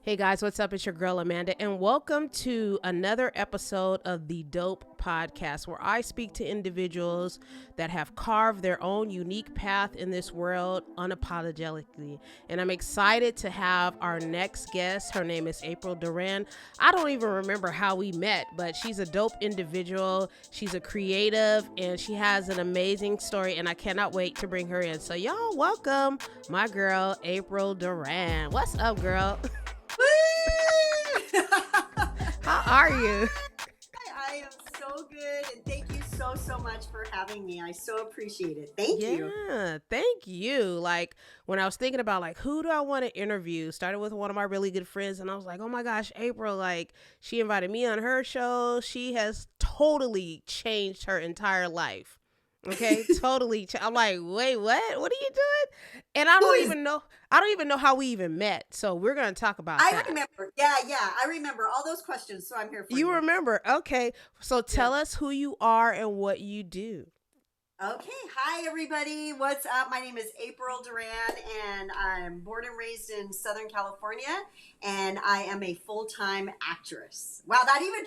Hey guys, what's up? It's your girl Amanda, and welcome to another episode of the Dope Podcast, where I speak to individuals that have carved their own unique path in this world unapologetically. And I'm excited to have our next guest. Her name is April Duran. I don't even remember how we met, but she's a dope individual. She's a creative, and she has an amazing story, and I cannot wait to bring her in. So y'all welcome my girl, April Duran. What's up, girl? How are you? I am so good, and thank you so much for having me. I so appreciate it. Thank you. Yeah, thank you. Like when I was thinking about like who do I want to interview, started with one of my really good friends, and I was like, oh my gosh, April, like she invited me on her show. She has totally changed her entire life. Okay, totally. I'm like, wait, what? What are you doing? And I don't even know. I don't even know how we even met. So we're gonna talk about that. I remember. Yeah, I remember all those questions. So I'm here for you. You remember? Okay. So tell us who you are and what you do. Okay. Hi, everybody. What's up? My name is April Duran, and I'm born and raised in Southern California, and I am a full-time actress. Wow, that even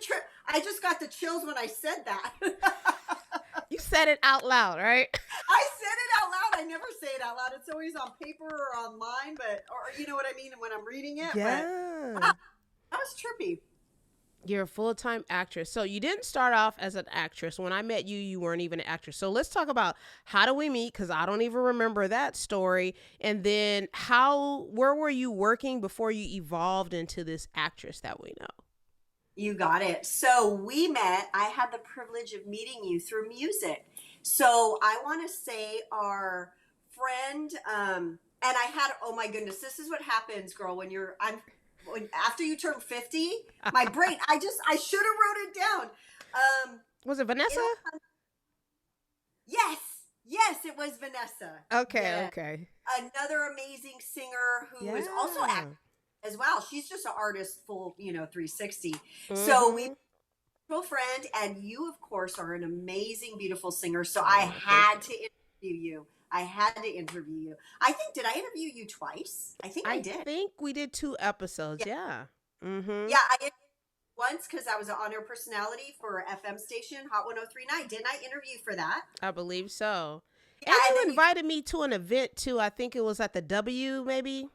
I just got the chills when I said that. You said it out loud, right? I said it out loud. I never say it out loud. It's always on paper or online, or you know what I mean when I'm reading it. Yeah. But, wow, that was trippy. You're a full-time actress. So you didn't start off as an actress. When I met you, you weren't even an actress. So let's talk about how do we meet? Because I don't even remember that story. And then where were you working before you evolved into this actress that we know? You got it. So we met. I had the privilege of meeting you through music. So I want to say our friend, and I had, oh my goodness, this is what happens, girl, after you turn 50, my brain, I should have wrote it down. Was it Vanessa? Yes, it was Vanessa. Okay, yes. Okay. Another amazing singer who is also acting as well. She's just an artist full, 360. Mm-hmm. So we friend, and you of course are an amazing, beautiful singer. So I had to interview you. Did I interview you twice? I think I did. I think we did 2 episodes. Yeah. Mm-hmm. Yeah, I did once because I was an on-air personality for an FM station, Hot 103.9. Didn't I interview for that? I believe so. Yeah, and you invited me to an event too. I think it was at the W, maybe.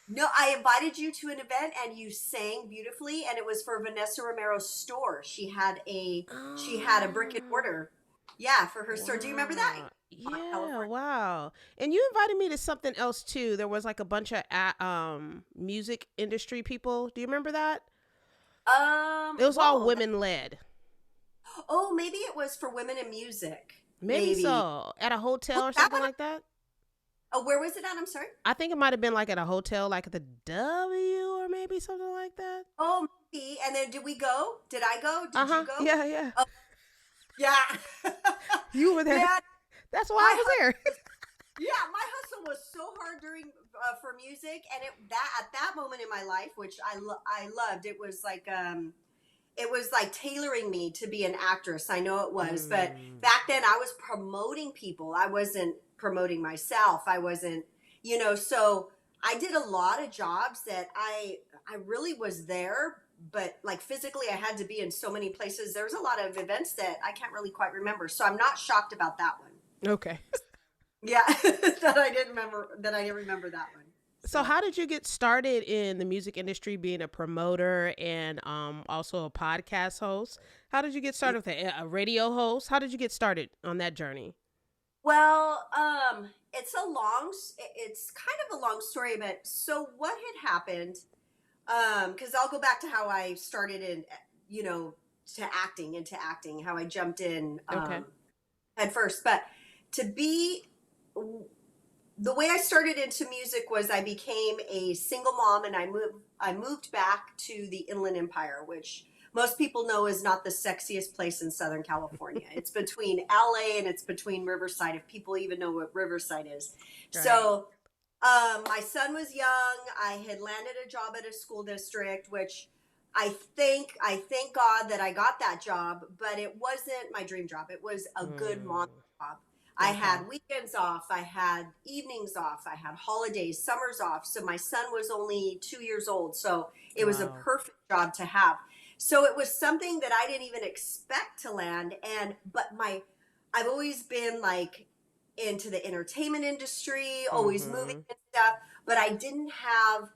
No, I invited you to an event and you sang beautifully, and it was for Vanessa Romero's store. She had a brick and mortar. Yeah, for her store. Do you remember that? Yeah, wow. And you invited me to something else too. There was like a bunch of music industry people. Do you remember that? It was all women led. Oh, maybe it was for women in music. Maybe so. At a hotel or something like that. Oh, where was it at? I'm sorry. I think it might have been like at a hotel, like at the W or maybe something like that. Oh, maybe. And then did we go? Did I go? Did you go? Yeah. Oh, yeah. You were there. Yeah. That's why I was there. Yeah, my hustle was so hard during for music, and at that moment in my life, which I loved, it was like tailoring me to be an actress. I know it was, but back then I was promoting people. I wasn't promoting myself. I wasn't, so I did a lot of jobs that I really was there, but like physically I had to be in so many places. There's a lot of events that I can't really quite remember. So I'm not shocked about that one. Okay. Yeah, that I didn't remember that one. So how did you get started in the music industry, being a promoter and also a podcast host? How did you get started with a radio host? How did you get started on that journey? Well, it's kind of a long story, but so what had happened, because I'll go back to how I started into acting, how I jumped in at first, but the way I started into music was I became a single mom, and I moved back to the Inland Empire, which most people know is not the sexiest place in Southern California. It's between LA and it's between Riverside, if people even know what Riverside is. Right. So my son was young. I had landed a job at a school district, which I thank God that I got that job, but it wasn't my dream job. It was a good mom job. I Okay. had weekends off, I had evenings off, I had holidays, summers off. So my son was only 2 years old. So it was a Wow. perfect job to have. So it was something that I didn't even expect to land. I've always been like into the entertainment industry, always moving Mm-hmm. and stuff, but I didn't have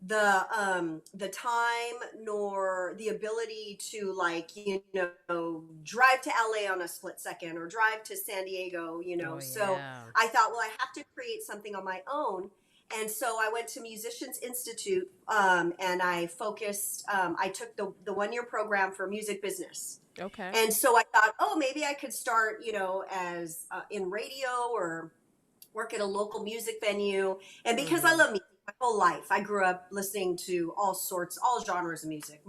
the time nor the ability to, like, drive to LA on a split second or drive to San Diego, Oh so yeah. I thought, well, I have to create something on my own. And so I went to Musicians Institute, and I focused, I took the 1 year program for music business. Okay. And so I thought, oh, maybe I could start, as in radio or work at a local music venue. And because I Mm-hmm. love music my whole life, I grew up listening to all genres of music.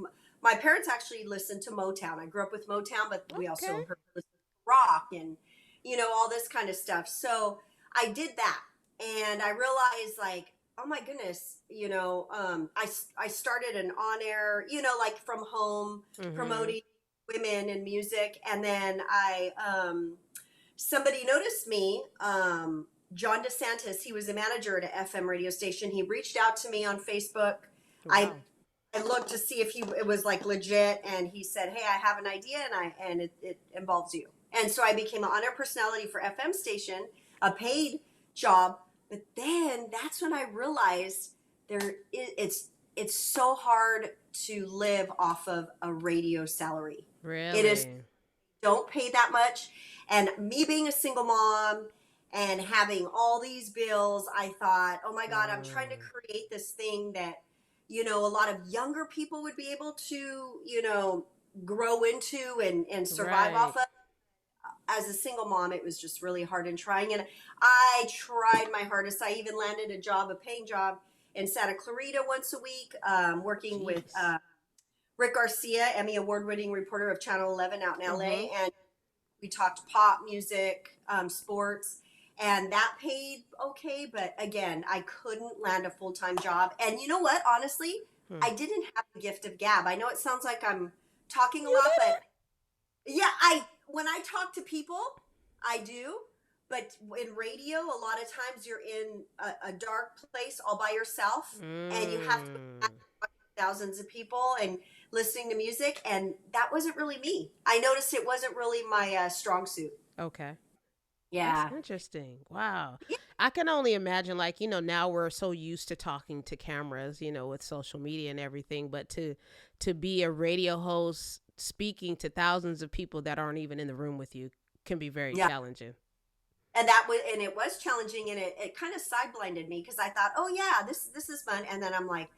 My parents actually listened to Motown. I grew up with Motown, but we Okay. also heard rock and, all this kind of stuff. So I did that. And I realized, like, oh my goodness, I started an on air, like from home, Mm-hmm. promoting women in music. And then somebody noticed me. John DeSantis, he was a manager at an FM radio station. He reached out to me on Facebook. I Wow. I looked to see if it was like legit, and he said, "Hey, I have an idea, and it involves you." And so I became an on-air personality for FM station, a paid job. But then that's when I realized it's so hard to live off of a radio salary. It is Really? don't pay that much. And me being a single mom and having all these bills, I thought, oh my God, I'm trying to Mm. create this thing that, a lot of younger people would be able to, grow into and survive off Right. of. As a single mom, it was just really hard and trying. And I tried my hardest. I even landed a paying job in Santa Clarita once a week, working with Jeez. Rick Garcia, Emmy award-winning reporter of Channel 11 out in Mm-hmm. LA, and we talked pop music, sports, and that paid okay. But again, I couldn't land a full-time job. And you know what? Honestly, Hmm. I didn't have the gift of gab. I know it sounds like I'm talking a You lot, did but yeah, I when I talk to people, I do. But in radio, a lot of times you're in a dark place all by yourself, it. and you have to Mm. thousands of people and listening to music, and that wasn't really me. I noticed it wasn't really my strong suit. Okay. That's Yeah. interesting. Wow. Yeah. I can only imagine, like, now we're so used to talking to cameras, with social media and everything, but to be a radio host speaking to thousands of people that aren't even in the room with you can be very Yeah. challenging. And it was challenging, and it kind of sideblinded me because I thought, oh yeah, this is fun. And then I'm like,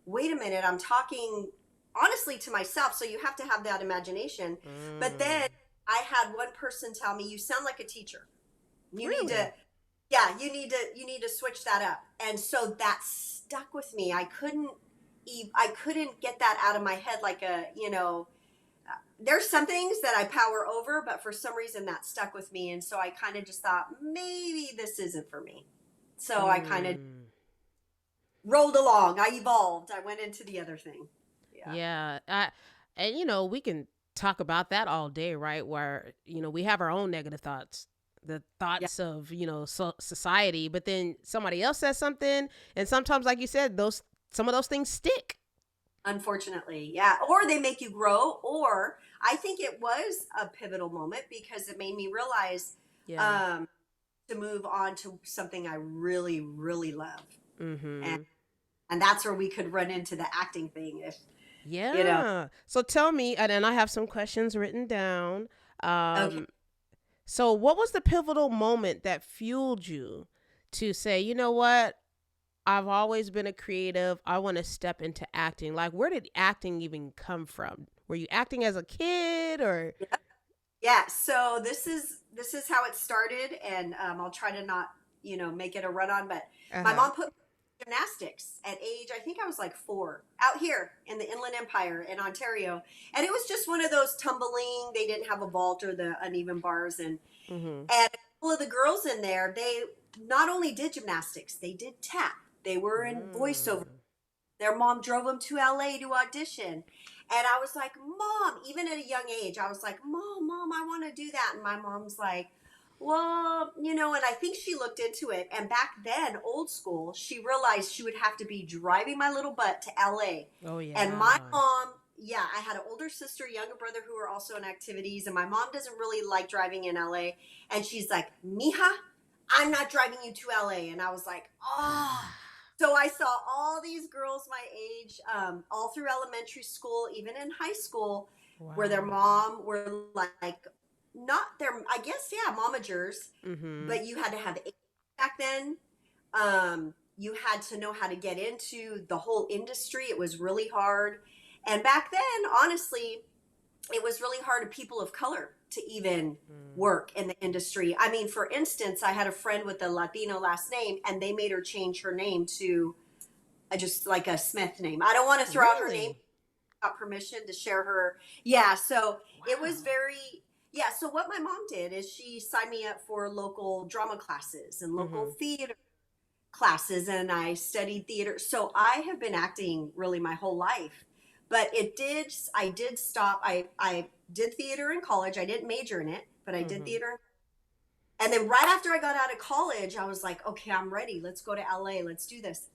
wait a minute, I'm talking honestly to myself. So you have to have that imagination. But Mm. then I had one person tell me, you sound like a teacher. You need to, Really? yeah, you need to switch that up. And so that stuck with me. I couldn't get that out of my head, like there's some things that I power over, but for some reason that stuck with me. And so I kind of just thought, maybe this isn't for me. So I kind of Mm. rolled along. I evolved. I went into the other thing. Yeah. Yeah. And we can talk about that all day, right? Where, we have our own negative thoughts, the Yeah. thoughts of, society, but then somebody else says something. And sometimes, like you said, some of those things stick. Unfortunately. Yeah. Or they make you grow. Or I think it was a pivotal moment because it made me realize Yeah. um, to move on to something I really, really love. And, Mm-hmm. and that's where we could run into the acting thing. If, you know, Yeah. So tell me, and I have some questions written down. okay. So what was the pivotal moment that fueled you to say, you know what? I've always been a creative. I want to step into acting. Like, where did acting even come from? Were you acting as a kid or? Yeah, so this is how it started, and I'll try to not make it a run on. But Uh my huh. mom put me in gymnastics at age, I think I was like 4, out here in the Inland Empire in Ontario, and it was just one of those tumbling. They didn't have a vault or the uneven bars, and Mm-hmm. a couple of the girls in there, they not only did gymnastics, they did tap. They were in voiceover. Mm. Their mom drove them to LA to audition. And I was like, Mom, even at a young age, I was like, Mom, I want to do that. And my mom's like, Well, and I think she looked into it. And back then, old school, she realized she would have to be driving my little butt to LA. Oh, And my yeah. mom, yeah, I had an older sister, younger brother who were also in activities. And my mom doesn't really like driving in LA. And she's like, Mija, I'm not driving you to LA. And I was like, oh. So I saw all these girls my age, all through elementary school, even in high school, where their Wow. mom were like, not their, I guess, yeah, momagers, Mm-hmm. but you had to have age back then. You had to know how to get into the whole industry. It was really hard. And back then, honestly, it was really hard for people of color to even work in the industry. I mean, for instance, I had a friend with a Latino last name, and they made her change her name to just like a Smith name. I don't want to throw out her name. Really? Got permission to share her. Yeah, so it was Wow. very, yeah. So what my mom did is she signed me up for local drama classes and local Mm-hmm. theater classes, and I studied theater. So I have been acting really my whole life. But I did stop. I did theater in college. I didn't major in it, but I did Mm-hmm. theater. And then right after I got out of college, I was like, okay, I'm ready. Let's go to LA. Let's do this.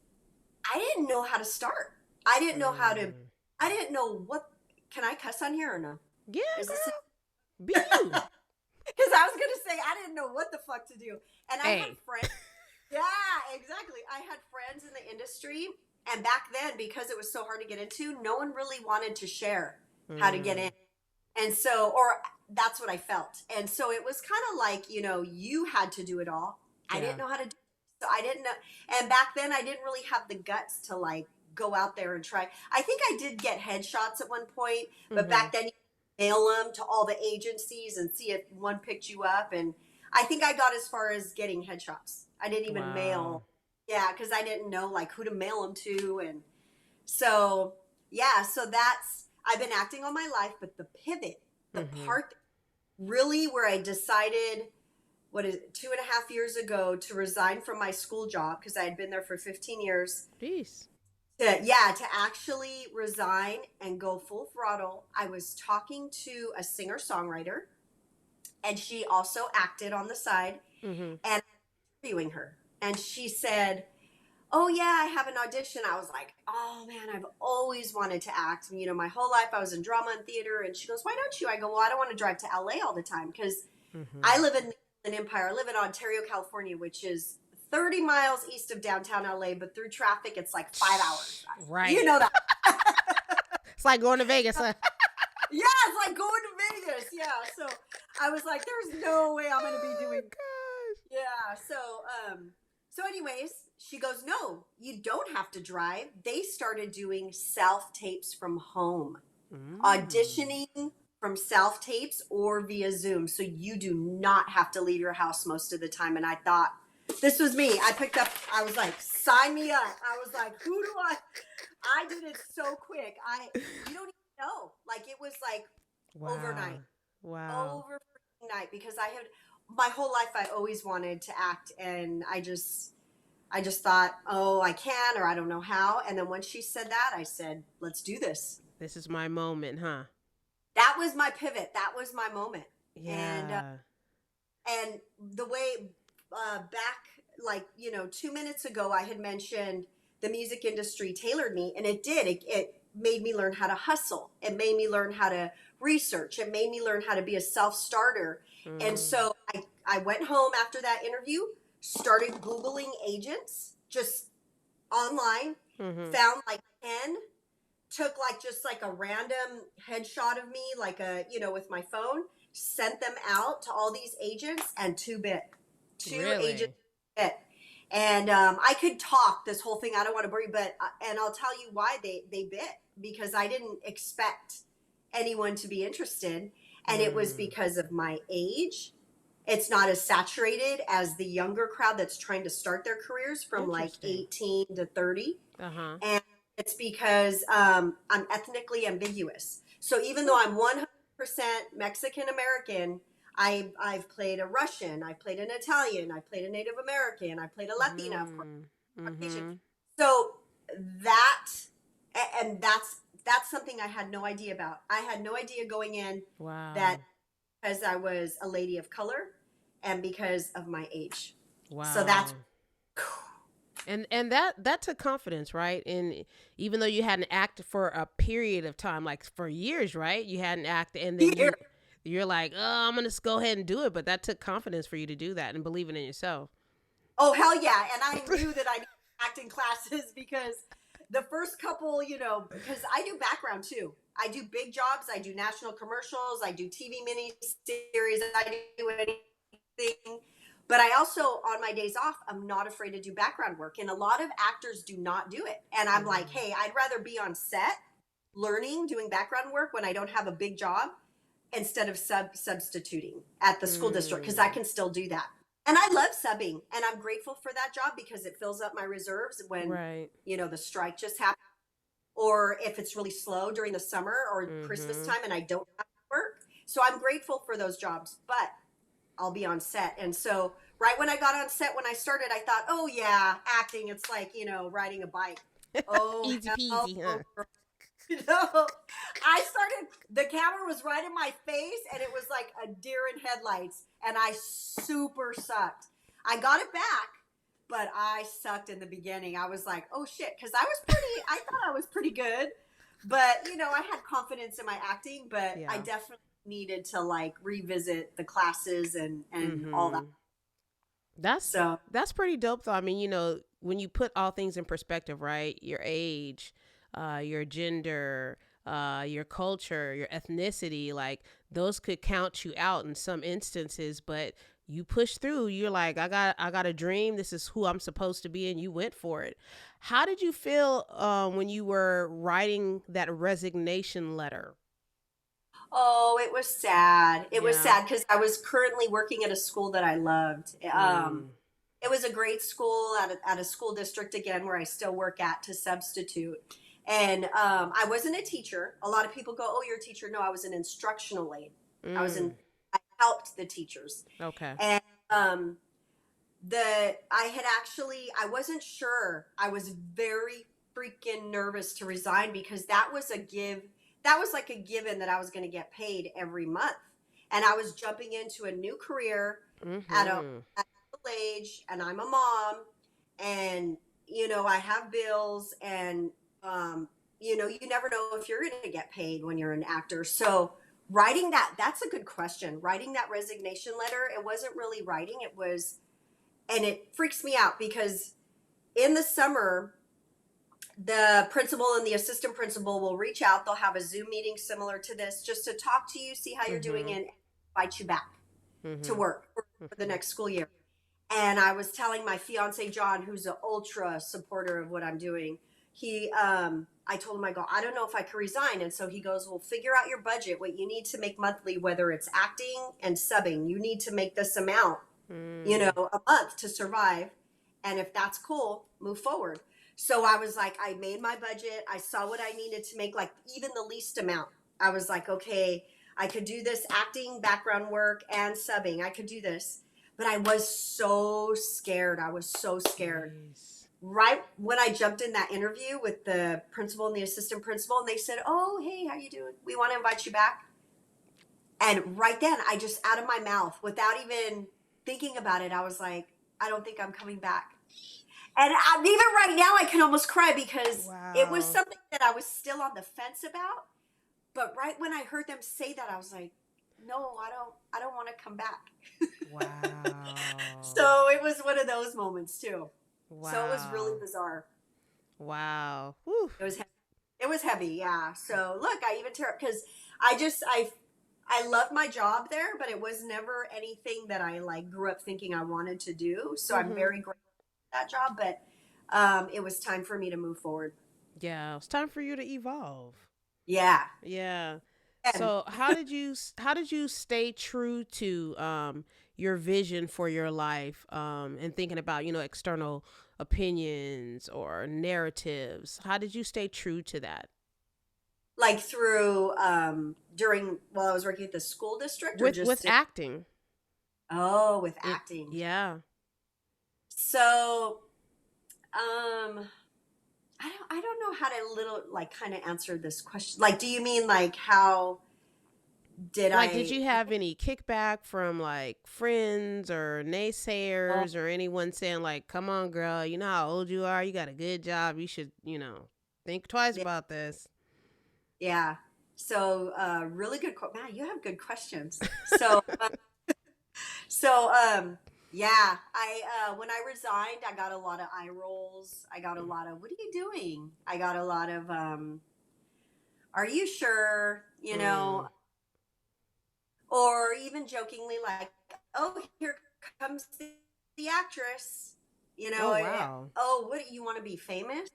I didn't know how to start. I didn't know how to, I didn't know what, can I cuss on here or no? Yeah, Is this, girl. Be you. because I was going to say, I didn't know what the fuck to do. And I had Hey. friends. Yeah, exactly. I had friends in the industry. And back then, because it was so hard to get into, no one really wanted to share how to get in. And so, or that's what I felt. And so it was kind of like, you had to do it all. I Yeah. didn't know how to do it. So I didn't know. And back then, I didn't really have the guts to like go out there and try. I think I did get headshots at one point, but back then, you mail them to all the agencies and see if one picked you up. And I think I got as far as getting headshots. I didn't even Wow. mail. Yeah, because I didn't know like who to mail them to. And so, yeah, so I've been acting all my life, but the pivot, the part really where I decided, 2.5 years ago to resign from my school job because I had been there for 15 years. Peace. To actually resign and go full throttle. I was talking to a singer-songwriter, and she also acted on the side, and interviewing her. And she said, oh yeah, I have an audition. I was like, oh man, I've always wanted to act. My whole life I was in drama and theater. And she goes, why don't you? I go, well, I don't want to drive to LA all the time because I live in the Empire. I live in Ontario, California, which is 30 miles east of downtown LA, but through traffic, it's like 5 hours. Right. You know that. It's like going to Vegas, huh? Yeah, it's like going to Vegas. Yeah. So I was like, there's no way I'm going to be doing. Gosh. Yeah. So anyways, she goes, no, you don't have to drive. They started doing self tapes from home, auditioning from self tapes or via Zoom. So you do not have to leave your house most of the time. And I thought, this was me. I was like, sign me up. I was like, I did it so quick. You don't even know. Like it was like overnight. Wow. Overnight, because my whole life I always wanted to act, and I just thought, oh, I can, or I don't know how. And then once she said that, I said, let's do this. This is my moment, huh? That was my pivot. That was my moment. Yeah. And the way back, like, 2 minutes ago, I had mentioned the music industry tailored me, and it did. It made me learn how to hustle. It made me learn how to research. It made me learn how to be a self-starter. And so I went home after that interview, started Googling agents just online, found like 10, took like just like a random headshot of me, like with my phone, sent them out to all these agents, and two Really? agents bit. And I could talk this whole thing. I don't want to bore you, and I'll tell you why they bit, because I didn't expect anyone to be interested. And it was because of my age. It's not as saturated as the younger crowd that's trying to start their careers from like 18 to 30. And it's because I'm ethnically ambiguous. So even though I'm 100% Mexican American, I've played a Russian, I've played an Italian, I've played a Native American, I played a Latina, of course. So that's something I had no idea about. I had no idea going in that because I was a lady of color, and because of my age. So that's, Wow. And that took confidence, right? And even though you hadn't acted for a period of time, like for years, right? You hadn't acted, and then here. you're like, oh, I'm gonna just go ahead and do it. But that took confidence for you to do that and believing in yourself. Oh, hell yeah. And I knew that I needed acting classes because the first couple, because I do background too. I do big jobs. I do national commercials. I do TV mini series. I do anything. But I also, on my days off, I'm not afraid to do background work. And a lot of actors do not do it. And I'm like, hey, I'd rather be on set learning, doing background work when I don't have a big job instead of substituting at the school district, because I Mm. can still do that. And I love subbing, and I'm grateful for that job because it fills up my reserves when, Right. the strike just happened, or if it's really slow during the summer or Christmas Mm-hmm. time and I don't have to work. So I'm grateful for those jobs, but I'll be on set. And so right when I got on set, when I started, I thought, oh yeah, acting, it's like, riding a bike. Oh, Easy hell peasy, no. huh? I started, the camera was right in my face and it was like a deer in headlights and I super sucked. I got it back, but I sucked in the beginning. I was like, oh shit, because I thought I was pretty good, but I had confidence in my acting, but I Yeah. definitely needed to like revisit the classes and all that. Mm-hmm. That's So, that's pretty dope though. I mean, when you put all things in perspective, right? Your age, your gender, your culture, your ethnicity, like those could count you out in some instances, but you push through. You're like, I got a dream. This is who I'm supposed to be, and you went for it. How did you feel when you were writing that resignation letter? oh, it was sad. It was Yeah. sad because I was currently working at a school that I loved. Mm. It was a great school at a school district again where I still work at to substitute. And I wasn't a teacher. A lot of people go, "Oh, you're a teacher." No, I was an instructional aide. I was in. Mm. I helped the teachers, Okay. and um, I wasn't sure. I was very freaking nervous to resign because that was a give. That was like a given that I was going to get paid every month, and I was jumping into a new career at a Mm-hmm. middle age, and I'm a mom, and I have bills, and you never know if you're going to get paid when you're an actor. So writing that's a good question. Writing that resignation letter, it wasn't really writing, it was, and it freaks me out because in the summer the principal and the assistant principal will reach out. They'll have a Zoom meeting similar to this just to talk to you, see how you're doing, Mm-hmm. and invite you back to Mm-hmm. work for the Mm-hmm. next school year. And I was telling my fiance John, who's an ultra supporter of what I'm doing, I told him, I go, I don't know if I can resign. And so he goes, well, figure out your budget, what you need to make monthly, whether it's acting and subbing. You need to make this amount, Mm. a month to survive. And if that's cool, move forward. So I was like, I made my budget. I saw what I needed to make, like even the least amount. I was like, okay, I could do this acting, background work, and subbing. I could do this. But I was so scared. I was so scared. Jeez. Right when I jumped in that interview with the principal and the assistant principal, and they said, "Oh, hey, how you doing? We want to invite you back." And right then, I just out of my mouth, without even thinking about it, I was like, "I don't think I'm coming back." And even right now, I can almost cry because it was Wow. something that I was still on the fence about. But right when I heard them say that, I was like, "No, I don't want to come back." Wow. So it was one of those moments too. So it was really Wow. bizarre. Wow. Whew. It was it was heavy, yeah. So look, I even tear up because I loved my job there, but it was never anything that I like grew up thinking I wanted to do. So I'm Mm-hmm. very grateful for that job, but it was time for me to move forward. Yeah. It's time for you to evolve. Yeah, Yeah. and So how did you stay true to your vision for your life and thinking about, external opinions or narratives? How did you stay true to that? like through during while I was working at the school district, or With just acting. with It acting. yeah. So I don't know how to little like kind of answer this question. Like, do you mean like how Did Like, did I? you have any kickback from like friends or Oh, naysayers or anyone saying like, "Come on, girl, you know how old you are. You got a good job. You should, think twice yeah. about this." Yeah. So, really good. Man, you have good questions. So, yeah, when I resigned, I got a lot of eye rolls. I got a lot of, "What are you doing?" I got a lot of, "Are you sure?" Mm. Or even jokingly like, "Oh, here comes the actress." Oh wow. "Oh, what, you want to be famous?"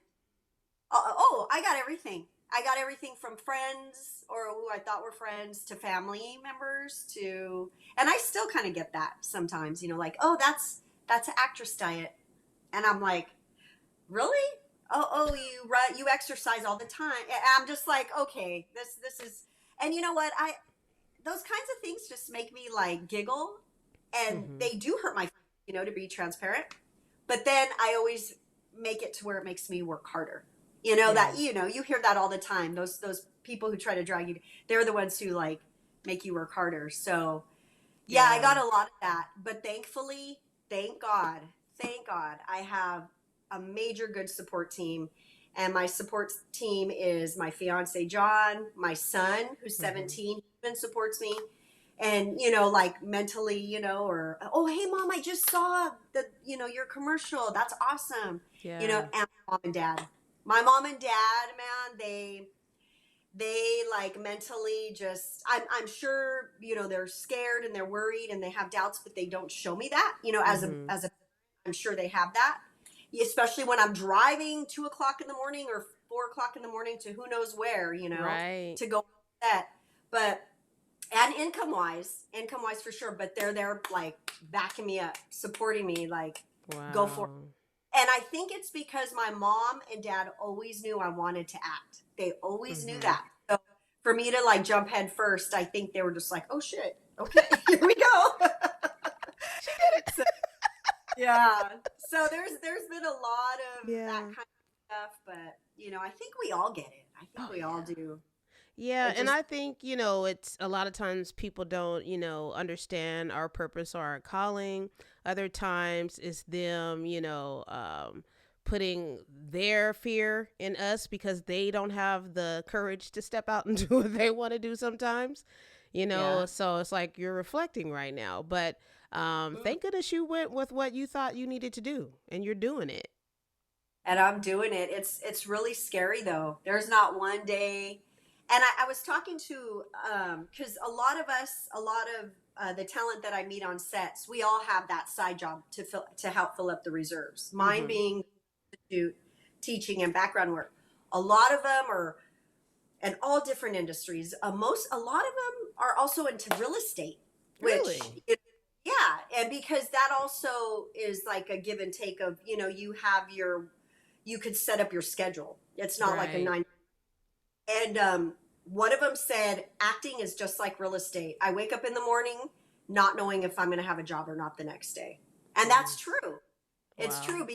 I got everything. I got everything from friends or who I thought were friends to family members to, and I still kind of get that sometimes, like, "Oh, that's an actress diet." And I'm like, "Really? Oh, you run, you exercise all the time." And I'm just like, "Okay, this is," and you know what? Those kinds of things just make me like giggle, and Mhm. they do hurt my, to be transparent. But then I always make it to where it makes me work harder. Yeah. That you hear that all the time. Those people who try to drag you, they're the ones who like make you work harder. So yeah, I Yeah. got a lot of that. But thankfully, thank God, I have a major good support team. And my support team is my fiance, John, my son, who's Mhm. 17, even supports me. And, like mentally, or, "Oh, hey, mom, I just saw your commercial. That's awesome." Yeah. And my mom and dad. My mom and dad, man, they like mentally just, I'm sure, they're scared and they're worried and they have doubts, but they don't show me that, Mhm. as a I'm sure they have that, especially when I'm driving 2 o'clock in the morning or 4 o'clock in the morning to who knows where, Right. to go set. But and income wise for sure, but they're there like backing me up, supporting me, like, "Go for Wow. it." And I think it's because my mom and dad always knew I wanted to act. They always knew Mhm. that. So for me to like jump head first, I think they were just like, "Oh shit, okay, here we go." She did it. So yeah, so there's been a lot of that Yeah. kind of stuff, but I think we all get it. I think Oh we all yeah. do. Yeah, It and just I think, it's a lot of times people don't, understand our purpose or our calling. Other times it's them, putting their fear in us because they don't have the courage to step out and do what they want to do sometimes. yeah. So it's like you're reflecting right now. But Mm. thank goodness you went with what you thought you needed to do and you're doing it. And I'm doing it. It's really scary though. There's not one day. And I was talking to, because a lot of the talent that I meet on sets, we all have that side job to help fill up the reserves. Mine Mhm. being to teaching and background work. A lot of them are in all different industries. A lot of them are also into real estate, which, Really? yeah, and because that also is like a give and take of, you could set up your schedule. It's not like a Right. nine. And one of them said, "Acting is just like real estate. I wake up in the morning not knowing if I'm going to have a job or not the next day." And Mm. that's true. It's Wow. true.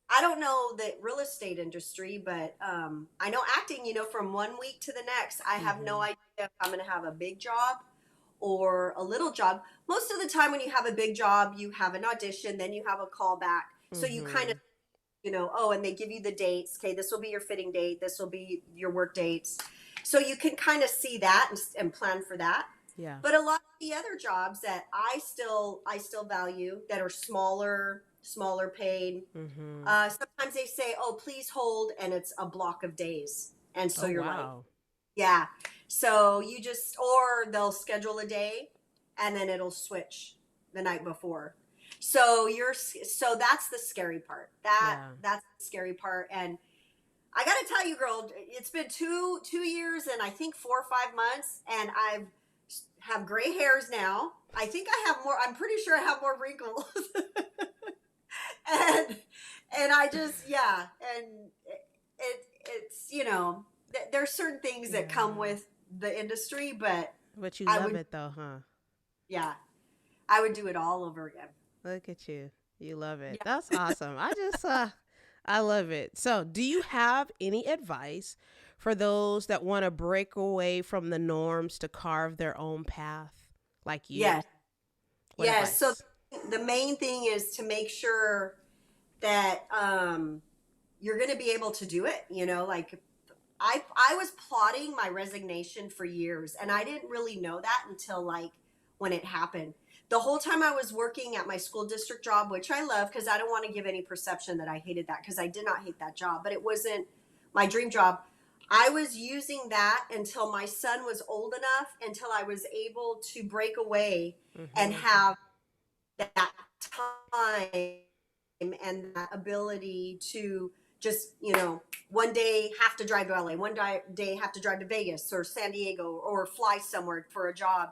I don't know the real estate industry, but I know acting, from one week to the next, I have no Mhm. idea if I'm going to have a big job or a little job. Most of the time, when you have a big job, you have an audition, then you have a callback. So you kind of, Mhm. oh, and they give you the dates. Okay, this will be your fitting date, this will be your work dates. So you can kind of see that and plan for that. Yeah. But a lot of the other jobs that I still value that are smaller paid, Mhm. sometimes they say, "Oh, please hold," and it's a block of days. And so Oh you're like, wow. yeah. So you just, or they'll schedule a day and then it'll switch the night before. So that's the scary part. Yeah. That's the scary part. And I got to tell you, girl, it's been 2 years and I think 4 or 5 months, and have gray hairs now. I think I have more. I'm pretty sure I have more wrinkles. and I just, yeah, and it's there's certain things that come Yeah. with the industry, but But you I love would, it though, huh? yeah, I would do it all over again. Look at you. You love it. Yeah. That's awesome. I love it. So, do you have any advice for those that want to break away from the norms to carve their own path, like you? Yes. What Yes. So advice? the main thing is to make sure that you're going to be able to do it. Like I was plotting my resignation for years, and I didn't really know that until like when it happened. The whole time I was working at my school district job, which I love because I don't want to give any perception that I hated that, because I did not hate that job, but it wasn't my dream job. I was using that until my son was old enough, until I was able to break away and Mm-hmm. have that time and that ability to just, one day have to drive to LA, day have to drive to Vegas or San Diego or fly somewhere for a job.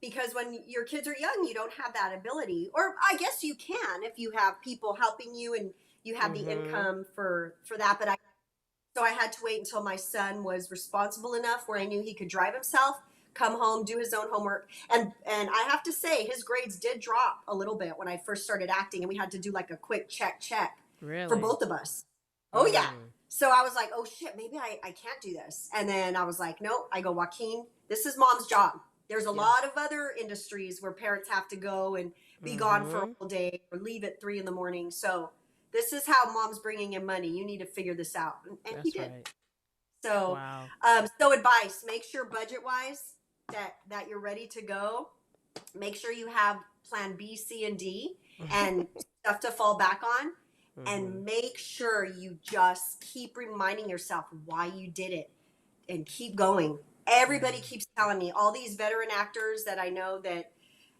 Because when your kids are young, you don't have that ability. Or I guess you can if you have people helping you and you have the Mm-hmm. income for that. But so I had to wait until my son was responsible enough where I knew he could drive himself, come home, do his own homework. And I have to say his grades did drop a little bit when I first started acting, and we had to do like a quick check for Really? both of us. Oh yeah. Mm. So I was like, oh shit, maybe I can't do this. And then I was like, nope. I go, Joaquin, this is mom's job. There's a Yeah. lot of other industries where parents have to go and be gone for a Mm-hmm. whole day or leave at 3 a.m. So this is how mom's bringing in money. You need to figure this out. And he That's did. right. So, Wow. so advice: make sure budget wise that you're ready to go. Make sure you have plan B, C, and D, and stuff to fall back on. Mm-hmm. And make sure you just keep reminding yourself why you did it, and keep going. Everybody Yeah. keeps telling me, all these veteran actors that I know that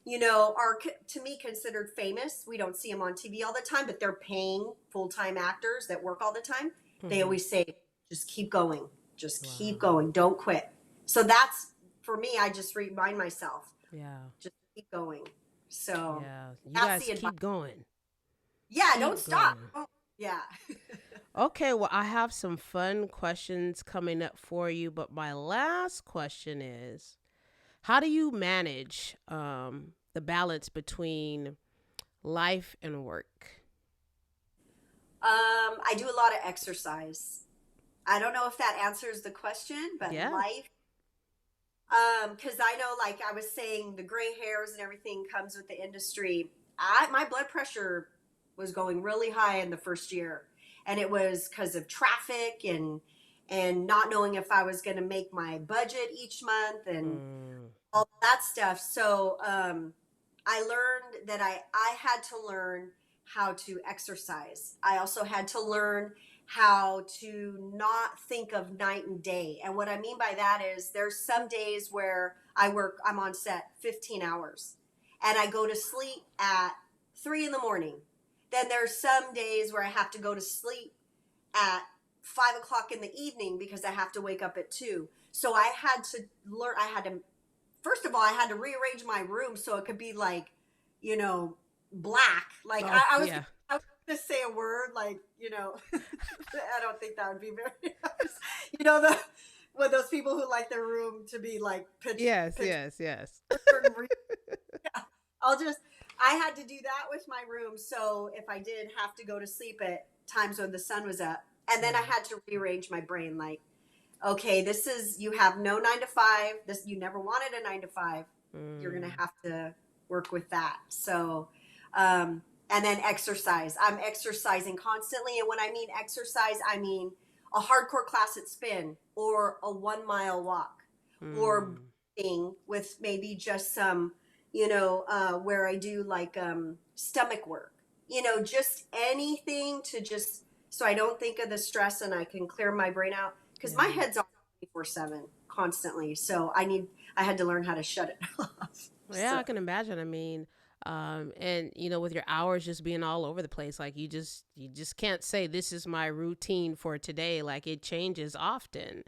are to me considered famous. We don't see them on TV all the time, but they're paying full-time actors that work all the time. They Mm-hmm. always say, just keep going, just keep Wow. going, don't quit. So that's, for me, I just remind myself, Yeah. just keep going. So Yeah. You that's guys the advice. keep going. Yeah, don't Keep stop. going. Yeah. Okay, well, I have some fun questions coming up for you, but my last question is, how do you manage the balance between life and work? I do a lot of exercise. I don't know if that answers the question, but Yeah. life, because I know, like I was saying, the gray hairs and everything comes with the industry. My blood pressure was going really high in the first year, and it was because of traffic and not knowing if I was going to make my budget each month and Mm, all that stuff. So I learned that I had to learn how to exercise. I also had to learn how to not think of night and day. And what I mean by that is there's some days where I'm on set 15 hours and I go to sleep at 3 in the morning. Then there's some days where I have to go to sleep at 5 o'clock in the evening because I have to wake up at 2. So I had to learn, first of all, I had to rearrange my room so it could be like, black. Like oh, I yeah. was going to say a word like, I don't think that would be very nice. The with those people who like their room to be like Yes, pitch yes, yes. for certain reason. Yeah. I had to do that with my room. So if I did have to go to sleep at times when the sun was up, and then I Yeah. had to rearrange my brain like, okay, you have no 9 to 5. You never wanted a 9 to 5. You're going to Mm, have to work with that. So, and then exercise. I'm exercising constantly. And when I mean exercise, I mean a hardcore class at spin or a 1 mile walk or mm. breathing with maybe just some, where I do like stomach work, just anything to just, so I don't think of the stress and I can clear my brain out because my Yeah. head's on 24/7 constantly. So I had to learn how to shut it off. Well, yeah, So, I can imagine. I mean, and with your hours just being all over the place, like you just can't say this is my routine for today. Like it changes often.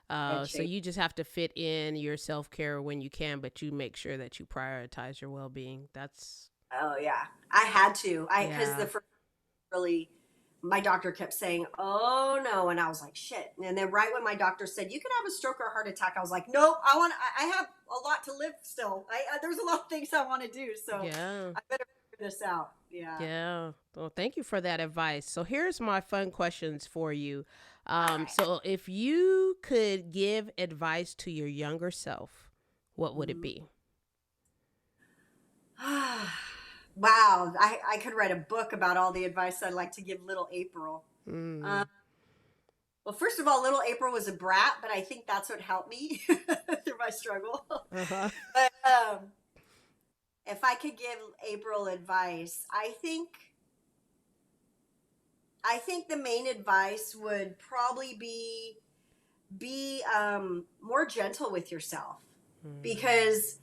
So you just have to fit in your self care when you can, but you make sure that you prioritize your well being. That's oh yeah, I had to. Because yeah. the first really, my doctor kept saying, "Oh no," and I was like, "Shit!" And then right when my doctor said, "You could have a stroke or a heart attack," I was like, "Nope, I have a lot to live still. There's a lot of things I want to do, so Yeah. I better figure this out." Yeah. Yeah. Well, thank you for that advice. So here's my fun questions for you. All right. So if you could give advice to your younger self, what would it be? Wow, I could write a book about all the advice I'd like to give little April. Mm. Um, well, first of all, little April was a brat, but I think that's what helped me through my struggle. Uh-huh. But if I could give April advice, I think the main advice would probably be more gentle with yourself, Mm. because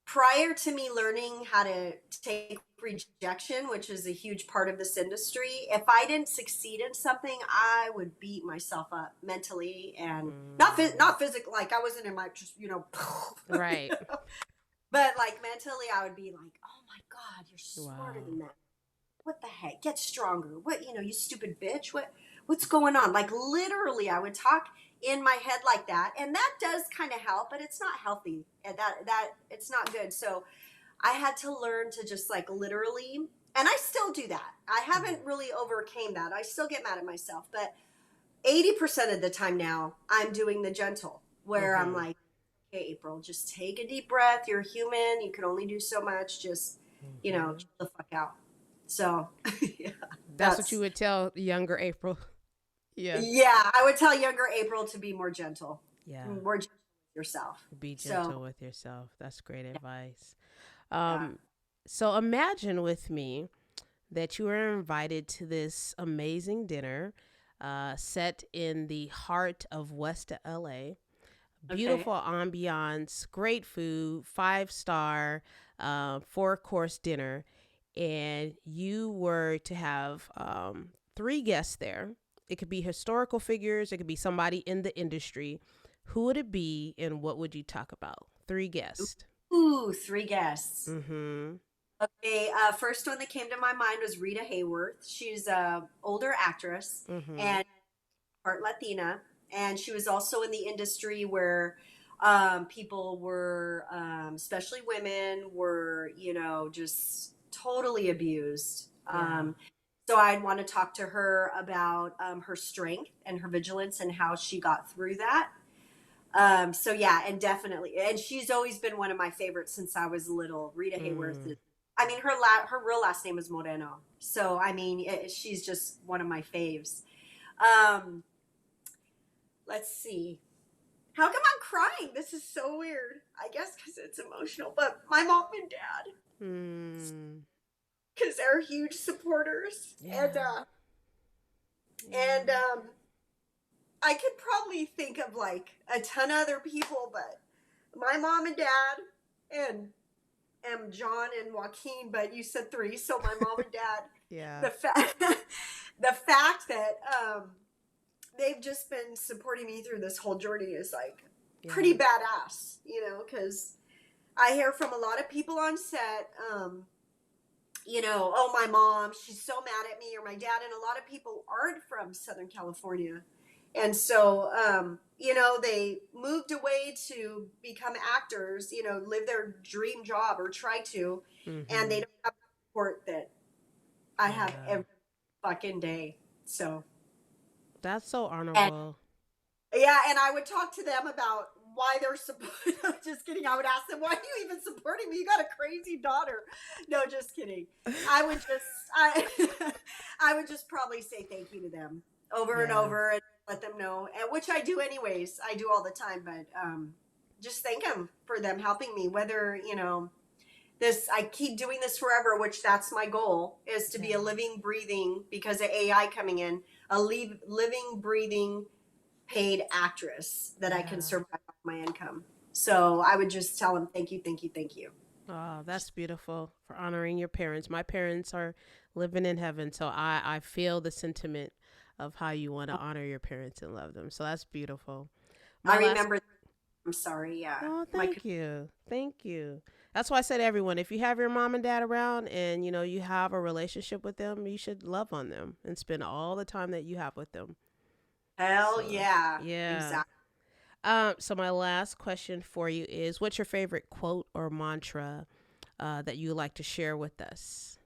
prior to me learning how to take rejection, which is a huge part of this industry, if I didn't succeed in something, I would beat myself up mentally, and Mm. not physically. Like I wasn't in my just Right. but like mentally, I would be like, "Oh my God, you're smarter Wow. than that. What the heck? Get stronger. What, you stupid bitch. What's going on?" Like literally I would talk in my head like that, and that does kind of help, but it's not healthy, and that it's not good. So I had to learn to just like literally, and I still do that. I haven't really overcame that. I still get mad at myself, but 80% of the time now I'm doing the gentle, where I'm Mm-hmm. like, "Okay, April, just take a deep breath. You're human. You can only do so much. Just, Mm-hmm. chill the fuck out." So, yeah, That's what you that's, would tell younger April. Yeah. yeah, I would tell younger April to be more gentle, Yeah. more gentle with yourself. Be So, gentle with yourself. That's great advice. yeah. Um, so imagine with me that you were invited to this amazing dinner set in the heart of West LA. Okay. Beautiful ambiance, great food, 5-star, 4-course dinner. And you were to have 3 guests there. It could be historical figures, it could be somebody in the industry. Who would it be and what would you talk about? 3 guests. Ooh, three guests. Mm-hmm. Okay, first one that came to my mind was Rita Hayworth. She's a older actress Mm-hmm. and part Latina, and she was also in the industry where people were, especially women, were just totally abused. Yeah. So I'd want to talk to her about her strength and her vigilance and how she got through that. So yeah, and definitely, and she's always been one of my favorites since I was little. Rita Hayworth Mm. is, I mean, her real last name is Moreno. So I mean, she's just one of my faves. Um, let's see. How come I'm crying? This is so weird. I guess because it's emotional. But my mom and dad, Mm. because they're huge supporters, and Yeah. uh, and Yeah. I could probably think of like a ton of other people, but my mom and dad, and John and Joaquin. But you said three, so my mom and dad. Yeah. The fact, the fact that they've just been supporting me through this whole journey is like Yeah. pretty badass, because I hear from a lot of people on set, "Oh, my mom, she's so mad at me," or my dad, and a lot of people aren't from Southern California. And so, they moved away to become actors, live their dream job or try to, and they Mm-hmm. don't have the support that I have Yeah. every fucking day. So, That's so and honorable. yeah, and I would talk to them about why they're supporting. I'm just kidding. I would ask them, "Why are you even supporting me? You got a crazy daughter." No, just kidding. I would just, I, I would just probably say thank you to them over and Yeah. over and let them know, and which I do anyways. I do all the time, but just thank them for them helping me. Whether I keep doing this forever, which that's my goal, is to be a Yeah. living, breathing, because of AI coming in, living, breathing paid actress that I can Yeah. survive off my income. So I would just tell them thank you, thank you, thank you. Oh, that's beautiful for honoring your parents. My parents are living in heaven, so I feel the sentiment of how you want to honor your parents and love them. So that's beautiful. I My last remember. I'm sorry. Yeah, Oh, my thank you. Thank you. That's why I said to everyone, if you have your mom and dad around and you have a relationship with them, you should love on them and spend all the time that you have with them. hell So, yeah, yeah. exactly. So my last question for you is, what's your favorite quote or mantra that you like to share with us?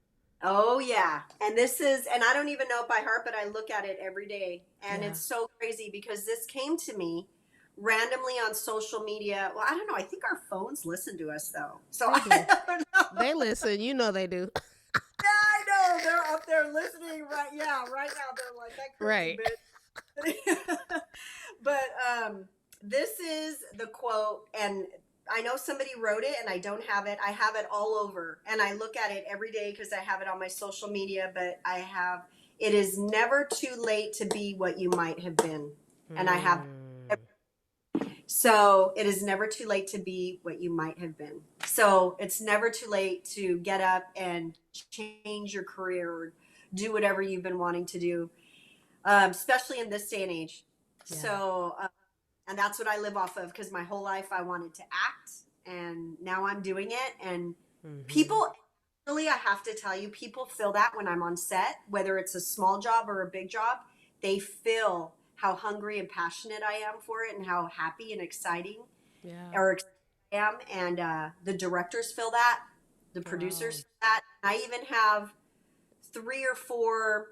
Oh yeah. And I don't even know it by heart, but I look at it every day. And Yeah. it's so crazy because this came to me randomly on social media. Well, I don't know. I think our phones listen to us though. So They I do. don't know. They listen. You know they do. Yeah, I know. They're up there listening right. Yeah, right now they're like that crazy Right. bitch. But this is the quote, and I know somebody wrote it, and I don't have it. I have it all over, and I look at it every day because I have it on my social media. But it is never too late to be what you might have been, and I have. Mm. So it is never too late to be what you might have been. So it's never too late to get up and change your career or do whatever you've been wanting to do, especially in this day and age. Yeah. So, and that's what I live off of because my whole life I wanted to act, and now I'm doing it. And people, really, I have to tell you, people feel that when I'm on set, whether it's a small job or a big job, they feel how hungry and passionate I am for it and how happy and exciting or excited I am. And the directors feel that, the producers feel that. I even have 3 or 4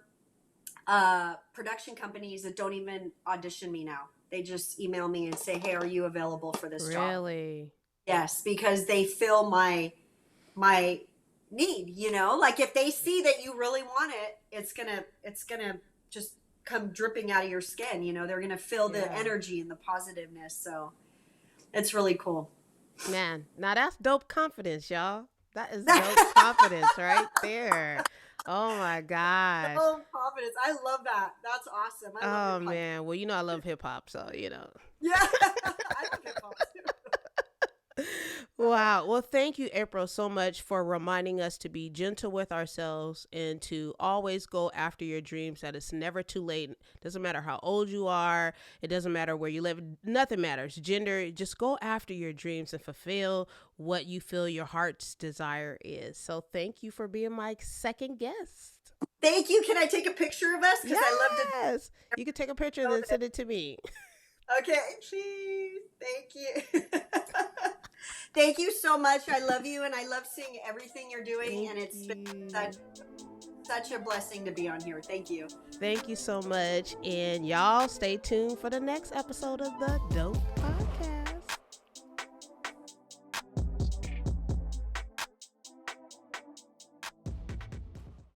production companies that don't even audition me now. They just email me and say, "Hey, are you available for this job?" Really? Yes, because they feel my need, like if they see that you really want it, it's gonna just come dripping out of your skin, they're gonna feel the energy and the positiveness. So it's really cool. Man, now that's dope confidence, y'all. That is dope confidence right there. Oh my gosh. Oh, confidence. I love that. That's awesome. I love Oh your podcast. man. Well, I love hip hop, so Yeah. I love hip hop too. Wow. Well, thank you, April, so much for reminding us to be gentle with ourselves and to always go after your dreams, that it's never too late. It doesn't matter how old you are. It doesn't matter where you live. Nothing matters. Gender, just go after your dreams and fulfill what you feel your heart's desire is. So thank you for being my second guest. Thank you. Can I take a picture of us? Because I love to. Yes. You can take a picture and then send it to me. Okay, please. Thank you. Thank you so much. I love you, and I love seeing everything you're doing. Thank and it's you. been such a blessing to be on here. Thank you. Thank you so much. And y'all stay tuned for the next episode of The Dope